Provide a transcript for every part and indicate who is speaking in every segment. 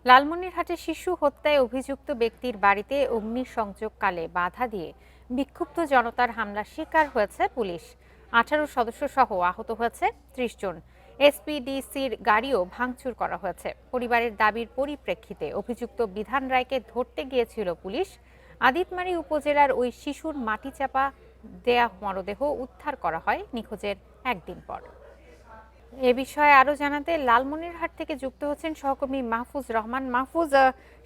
Speaker 1: লালমনিরহাটে শিশু হত্যায় অভিযুক্ত ব্যক্তির বাড়িতে অগ্নিসংযোগকালে বাধা দিয়ে বিক্ষুব্ধ জনতার হামলার শিকার হয়েছে পুলিশ। 18 সদস্য সহ আহত হয়েছে 30 জন। এসপিডিসির গাড়িও ভাঙচুর করা হয়েছে। পরিবারের দাবির পরিপ্রেক্ষিতে অভিযুক্ত বিধান রায়কে ধরতে গিয়েছিল পুলিশ। আদিতমারী উপজেলার ওই শিশুর মাটিচাপা দেয়া মরদেহ উদ্ধার করা হয় নিখোঁজের একদিন পর। এ বিষয়ে আরো জানাতে লালমনিরহাট থেকে যুক্ত হচ্ছেন সহকর্মী মাহফুজ রহমান। মাহফুজ,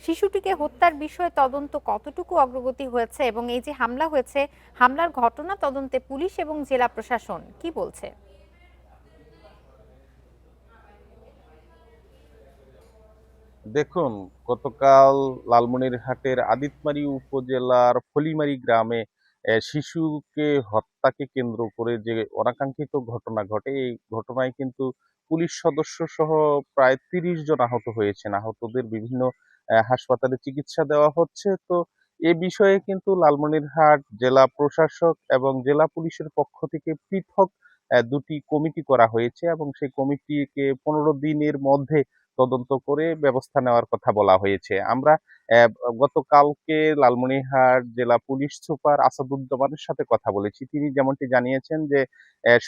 Speaker 1: শিশুটিকে হত্যার বিষয়ে তদন্ত কতটুকু অগ্রগতি হয়েছে এবং এই যে হামলা হয়েছে, হামলার ঘটনা তদন্তে পুলিশ এবং জেলা প্রশাসন কি বলছে?
Speaker 2: দেখুন, গতকাল লালমনিরহাটের আদিতমারী উপজেলার ফলিমারী গ্রামে শিশুকে হত্যাকে কেন্দ্র করে যে অনাকাঙ্ক্ষিত ঘটনা ঘটে, এই ঘটনায় কিন্তু পুলিশ সদস্য সহ প্রায় 30 জন আহত হয়েছেন। আহতদের বিভিন্ন হাসপাতালে চিকিৎসা দেওয়া হচ্ছে। তো এ বিষয়ে কিন্তু লালমনিরহাট জেলা প্রশাসক এবং জেলা পুলিশের পক্ষ থেকে পৃথক দুটি কমিটি করা হয়েছে এবং সেই কমিটিকে 15 দিনের মধ্যে তদন্ত করে ব্যবস্থা নেওয়ার কথা বলা হয়েছে। আমরা গতকালকে লালমনিরহাট জেলা পুলিশ সুপার আসাদুজ্জামানের সাথে কথা বলেছি। তিনি যেমনটি জানিয়েছেন যে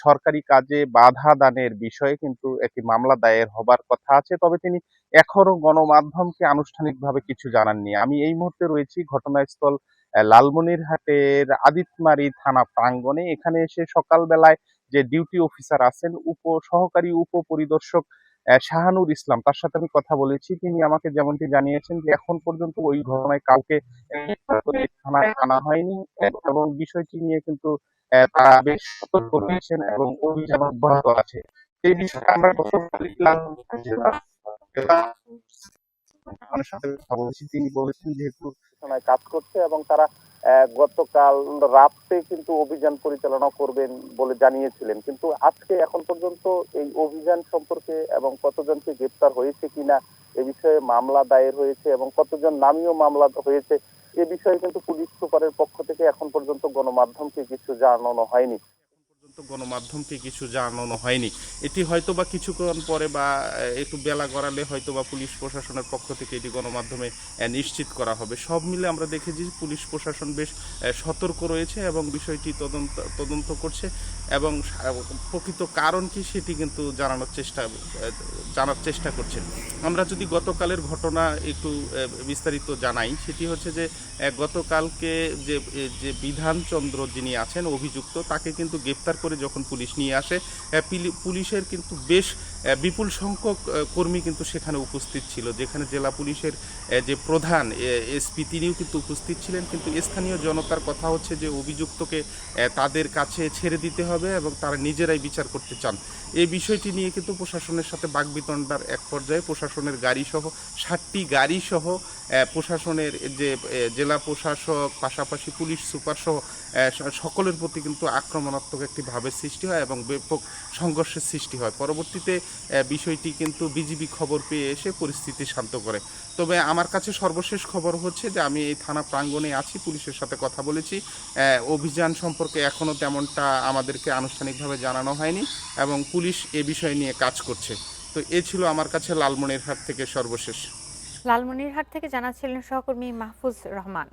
Speaker 2: সরকারি কাজে বাধা দানের বিষয়ে কিন্তু একটি মামলা দায়ের হবার কথা আছে। তবে তিনি এখনো গণমাধ্যমকে আনুষ্ঠানিকভাবে কিছু জানাননি। আমি এই মুহূর্তে রয়েছি ঘটনাস্থল লালমনিরহাটের আদিতমারী থানা প্রাঙ্গণে। এখানে এসে সকালবেলায় যে ডিউটি অফিসার আছেন সহকারী উপপরিদর্শক শাহানুর ইসলাম, তার সাথে আমি কথা বলেছি। তিনি আমাকে যেমনটি জানিয়েছেন যে এখন পর্যন্ত ওই ঘটনায় কাউকে গ্রেফতার করে থানায় আনা হয়নি এবং বিষয়টি নিয়ে কিন্তু তারা বেশ সতর্ক রয়েছেন এবং অভিযান অব্যাহত আছে। এই বিষয়ে আমরা গতকাল জেলার সাথে কথা বলেছি। তিনি বলেছেন যেহেতু থানায় কাজ করছে এবং তারা গতকাল রাতে কিন্তু অভিযান পরিচালনা করবেন বলে জানিয়েছিলেন, কিন্তু আজকে এখন পর্যন্ত এই অভিযান সম্পর্কে এবং কতজনকে গ্রেপ্তার হয়েছে কিনা এ বিষয়ে মামলা দায়ের হয়েছে এবং কতজন নামীয় মামলা হয়েছে এ বিষয়ে কিন্তু পুলিশ সুপারের পক্ষ থেকে এখন পর্যন্ত গণমাধ্যমকে কিছু জানানো হয়নি। গণমাধ্যমকে কিছু জানানো হয়নি। এটি হয়তোবা কিছুক্ষণ পরে বা একটু বেলা গড়ালে হয়তোবা পুলিশ প্রশাসনের পক্ষ থেকে এটি গণমাধ্যমে নিশ্চিত করা হবে। সব মিলে আমরা দেখেছি পুলিশ প্রশাসন বেশ সতর্ক রয়েছে এবং বিষয়টি তদন্ত করছে এবং প্রকৃত কারণ কি সেটি কিন্তু জানার চেষ্টা করছেন। আমরা যদি গতকালের ঘটনা একটু বিস্তারিত জানাই, সেটি হচ্ছে যে গতকালকে যে বিধানচন্দ্র যিনি আছেন অভিযুক্ত, তাকে কিন্তু গ্রেপ্তার করে যখন পুলিশ নিয়ে আসে, পুলিশের কিন্তু বেশ বিপুল সংখ্যক কর্মী কিন্তু সেখানে উপস্থিত ছিল। যেখানে জেলা পুলিশের যে প্রধান এসপি তিনিও কিন্তু উপস্থিত ছিলেন, কিন্তু স্থানীয় জনতার কথা হচ্ছে যে অভিযুক্তকে তাদের কাছে ছেড়ে দিতে হবে এবং তারা নিজেরাই বিচার করতে চান। এই বিষয়টি নিয়ে কিন্তু প্রশাসনের সাথে বাকবিতণ্ডার এক পর্যায়ে প্রশাসনের গাড়িসহ 60টি গাড়িসহ প্রশাসনের যে জেলা প্রশাসক পাশাপাশি পুলিশ সুপার সহ সকলের প্রতি কিন্তু আক্রমণাত্মক একটি ভাবের সৃষ্টি হয় এবং ব্যাপক সংঘর্ষের সৃষ্টি হয়। পরবর্তীতে বিষয়টি কিন্তু বিজিবি খবর পেয়ে এসে পরিস্থিতি শান্ত করে। তবে আমার কাছে সর্বশেষ খবর হচ্ছে যে আমি এই থানা প্রাঙ্গণে আছি, পুলিশের সাথে কথা বলেছি। অভিযান সম্পর্কে এখনও তেমনটা আমাদেরকে আনুষ্ঠানিকভাবে জানানো হয়নি এবং পুলিশ এ বিষয় নিয়ে কাজ করছে। তো এ ছিল আমার কাছে লালমনিরহাট থেকে সর্বশেষ।
Speaker 1: লালমনিরহাট থেকে জানাচ্ছিলেন সহকর্মী মাহফুজ রহমান।